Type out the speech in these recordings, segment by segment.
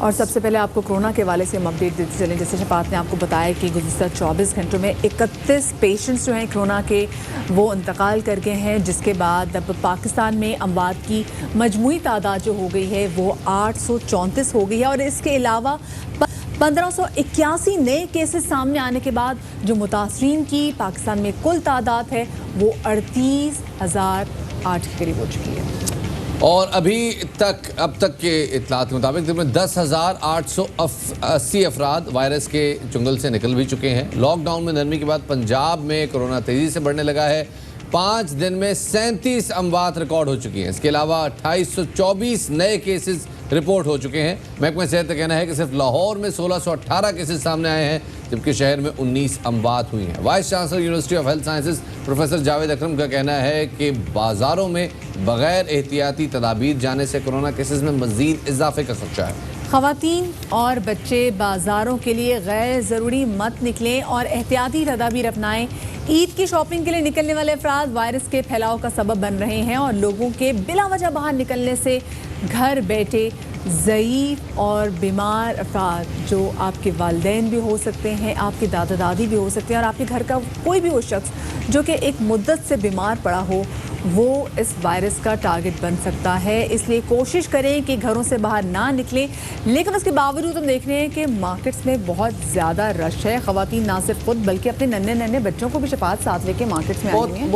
और सबसे पहले आपको कोरोना के हवाले से हम अपडेट देते चलें। जैसे शफात ने आपको बताया कि गुज़िश्ता 24 घंटों में 31 पेशेंट्स जो हैं कोरोना के वो इंतकाल कर गए हैं, जिसके बाद अब पाकिस्तान में अमवात की मजमूई तादाद जो हो गई है वो 834 हो गई है। और इसके अलावा 1581 नए केसेस सामने आने के बाद जो मुतासरीन की पाकिस्तान में कुल तादाद है वो 38,008 के करीब हो चुकी है। और अब तक के इत्तलात के मुताबिक 10,880 अफराद वायरस के चुंगल से निकल भी चुके हैं। लॉकडाउन में नरमी के बाद पंजाब में कोरोना तेज़ी से बढ़ने लगा है। 5 दिन में 37 अमवात रिकॉर्ड हो चुकी हैं। इसके अलावा 2824 नए केसेस रिपोर्ट हो चुके हैं। महकमा सेहत का कहना है कि सिर्फ लाहौर में 1618 केसेस सामने आए हैं, जबकि शहर में 19 अमवात हुई हैं। Vice chancellor university of health sciences professor Javed Akram का कहना है कि बाज़ारों में बगैर एहतियाती तदाबीर जाने से कोरोना केसेस में मज़ीद इजाफे का खदशा है। ख़वातीन और बच्चे बाज़ारों के लिए गैर ज़रूरी मत निकलें और एहतियाती तदाबीर अपनाएं। ईद की शॉपिंग के लिए निकलने वाले अफराद वायरस के फैलाव का सबब बन रहे हैं और लोगों के बिला वजह बाहर निकलने से घर बैठे ज़ईफ़ और बीमार अफराद, जो आपके वालिदैन भी हो सकते हैं, आपके दादा दादी भी हो सकते हैं, और आपके घर का कोई भी वो शख्स जो कि एक मुद्दत से बीमार पड़ा हो, वो इस वायरस का टारगेट बन सकता है। इसलिए कोशिश करें कि घरों से बाहर ना निकलें। लेकिन उसके बावजूद हम देख रहे हैं कि मार्केट्स में बहुत ज़्यादा रश है। ख़वातीन ना सिर्फ खुद बल्कि अपने नन्हे बच्चों को भी शफात साथ लेके मार्केट्स में आ रही हैं।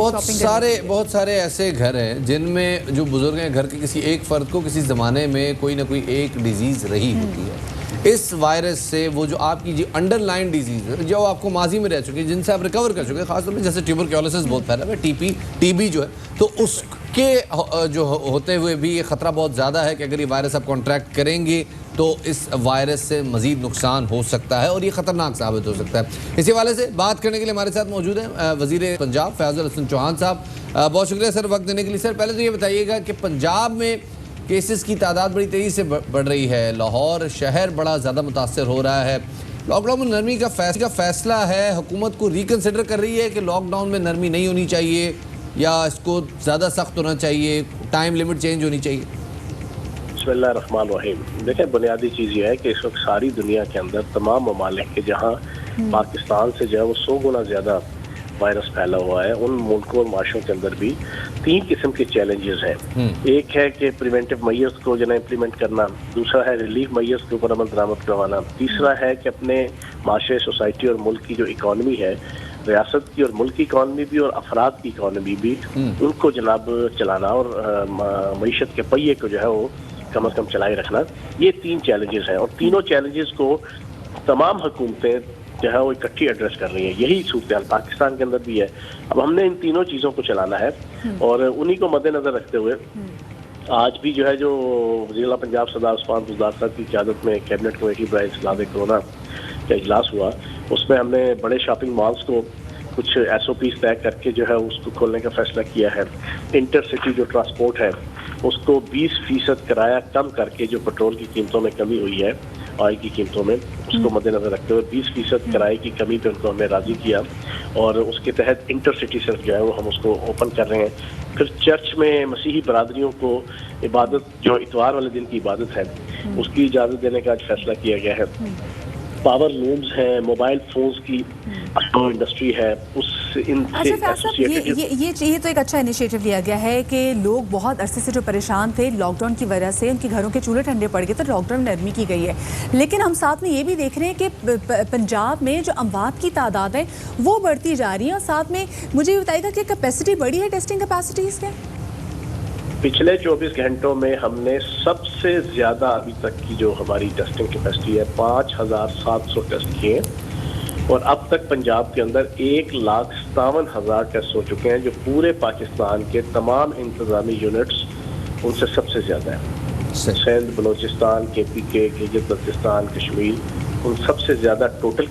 बहुत सारे ऐसे घर हैं जिनमें जो बुजुर्ग हैं, घर के किसी एक फ़र्द को किसी ज़माने में कोई ना कोई एक डिजीज़ रही होती है। इस वायरस से वो जो आपकी जो अंडरलाइन डिजीज़ है, जो आपको माजी में रह चुकी है, जिनसे आप रिकवर कर चुके हैं, खासतौर पर जैसे ट्यूबरक्लोसिस बहुत फैला है, टीबी जो है, तो उसके जो होते हुए भी ये ख़तरा बहुत ज़्यादा है कि अगर ये वायरस आप कॉन्ट्रैक्ट करेंगे तो इस वायरस से मज़ीद नुकसान हो सकता है और ये ख़तरनाक साबित हो सकता है। इसी हवाले से बात करने के लिए हमारे साथ मौजूद हैं वज़ीर पंजाब फयाज़ुल हसन चौहान साहब। बहुत शुक्रिया सर वक्त देने के लिए। सर पहले तो ये बताइएगा कि पंजाब में केसेस की तादाद बड़ी तेज़ी से बढ़ रही है, लाहौर शहर बड़ा ज़्यादा मुतासर हो रहा है। लॉकडाउन में नरमी का फैसला है, हुकूमत को रिकन्सिडर कर रही है कि लॉकडाउन में नरमी नहीं होनी चाहिए या इसको ज़्यादा सख्त होना चाहिए, टाइम लिमिट चेंज होनी चाहिए? बिस्मिल्लाहिर्रहमानिर्रहीम। देखें, बुनियादी चीज़ ये है कि इस वक्त सारी दुनिया के अंदर तमाम ममालिक के जहाँ पाकिस्तान से जो है वो 100 गुना ज़्यादा वायरस फैला हुआ है, उन मुल्कों और माशरों के अंदर भी 3 किस्म के चैलेंजेस हैं। एक है कि प्रिवेंटिव मेजर्स को जो है इम्प्लीमेंट करना, दूसरा है रिलीफ मेजर्स के ऊपर अमल दरामद करवाना, तीसरा है कि अपने माशरे, सोसाइटी और मुल्क की जो इकॉनमी है, रियासत की और मुल्क की इकॉनमी भी और अफराद की इकॉनमी भी, उनको जनाब चलाना और मईशत के पहिए को जो है वो कम अज़ कम चलाए रखना। ये 3 चैलेंजेस हैं और तीनों चैलेंजेस को तमाम हुकूमतें जो है वो इकट्ठी एड्रेस कर रही है। यही सूरत पाकिस्तान के अंदर भी है। अब हमने इन तीनों चीज़ों को चलाना है और उन्हीं को मद्देनजर रखते हुए आज भी जो है जो वज़ीर पंजाब सरदार उस्मान बुज़दार साहब की क़यादत में कैबिनेट कमेटी बराए इस्लाह कोरोना का इजलास हुआ। उसमें हमने बड़े शॉपिंग मॉल्स को कुछ SOPs तय करके जो है उसको खोलने का फैसला किया है। इंटरसिटी जो ट्रांसपोर्ट है उसको 20% किराया कम करके, जो पेट्रोल की कीमतों में कमी हुई है, ऑयल की कीमतों में, उसको मद्देनजर रखते हुए 20% किराए की कमी पे उनको हमने राज़ी किया और उसके तहत इंटरसिटी सर्विस जो है वो हम उसको ओपन कर रहे हैं। फिर चर्च में मसीही बरादरियों को इबादत, जो इतवार वाले दिन की इबादत है, उसकी इजाज़त देने का आज फैसला किया गया है। पावर लूम्स हैं, मोबाइल फोन्स की इंडस्ट्री है, ये तो एक अच्छा इनिशिएटिव लिया गया है कि लोग बहुत अरसे से जो परेशान थे लॉकडाउन की वजह से, उनके घरों के चूल्हे ठंडे पड़ गए, तो लॉकडाउन में नरमी की गई है। लेकिन हम साथ में ये भी देख रहे हैं कि पंजाब में जो अमवात की तादाद है वो बढ़ती जा रही है। और साथ में मुझे ये बताइएगा कि कैपेसिटी बढ़ी है, टेस्टिंग कैपेसिटीज़ क्या? पिछले 24 घंटों में हमने सबसे ज़्यादा अभी तक की जो हमारी टेस्टिंग कैपेसिटी है 5,700 टेस्ट किए और अब तक पंजाब के अंदर 1,57,000 टेस्ट हो चुके हैं, जो पूरे पाकिस्तान के तमाम इंतजामी यूनिट्स उनसे सबसे ज़्यादा है। सिंध, बलोचिस्तान, KPK, गिलगित बल्तिस्तान, कश्मीर, उन सबसे ज़्यादा टोटल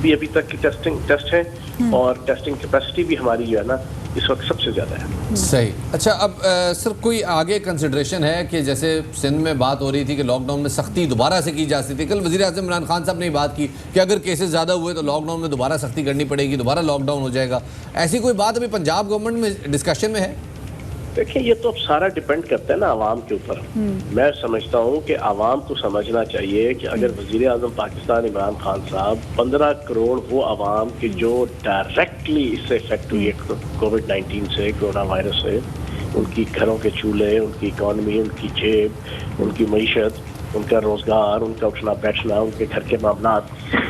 भी अभी तक की टेस्ट हैं और टेस्टिंग कैपेसिटी भी हमारी जो है ना इस वक्त सबसे ज़्यादा है। सही। अच्छा, अब सर कोई आगे कंसिडरेशन है कि जैसे सिंध में बात हो रही थी कि लॉकडाउन में सख्ती दोबारा से की जा सकती थी। कल वज़ीर आज़म इमरान खान साहब ने बात की कि अगर केसेस ज़्यादा हुए तो लॉकडाउन में दोबारा सख्ती करनी पड़ेगी, दोबारा लॉकडाउन हो जाएगा। ऐसी कोई बात अभी पंजाब गवर्नमेंट में डिस्कशन में है? देखिए, ये तो अब सारा डिपेंड करता है ना आवाम के ऊपर। मैं समझता हूँ कि आवाम को समझना चाहिए कि अगर वजीर आजम पाकिस्तान इमरान खान साहब 15 करोड़ वो आवाम के जो डायरेक्टली इससे इफेक्ट हुई है कोविड-19 से, कोरोना वायरस से, उनकी घरों के चूल्हे, उनकी इकॉनमी, उनकी जेब, उनकी मईशत, उनका रोजगार, उनका उठना बैठना, उनके घर के मामला,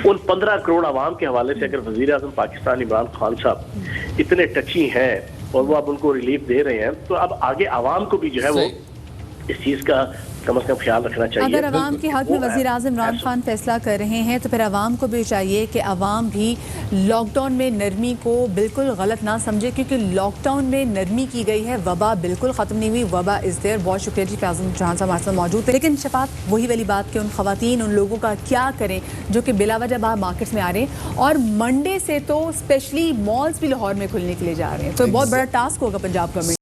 उन 15 करोड़ आवाम के हवाले से अगर वजीर आजम पाकिस्तान इमरान खान साहब इतने टची हैं और वो अब उनको रिलीफ दे रहे हैं, तो अब आगे आवाम को भी जो है वो इस चीज का कम से कम ख्याल रखना चाहिए। अगर अवाम के हक में वज़ीर आज़म इमरान खान फैसला कर रहे हैं तो फिर अवाम को भी चाहिए कि अवाम भी लॉकडाउन में नरमी को बिल्कुल गलत ना समझे, क्योंकि लॉकडाउन में नरमी की गई है, वबा बिल्कुल ख़त्म नहीं हुई, वबा इज़ देयर। बहुत शुक्रिया जी फैज़ल जहां साहब हमारे साथ मौजूद थे। लेकिन शफात, वही वाली बात कि उन ख़वातीन, उन लोगों का क्या करें जो कि बिलावजह बाहर मार्केट्स में आ रहे हैं, और मंडे से तो स्पेशली मॉल्स भी लाहौर में खुलने के लिए जा रहे हैं, तो बहुत बड़ा टास्क होगा पंजाब गवर्नमेंट।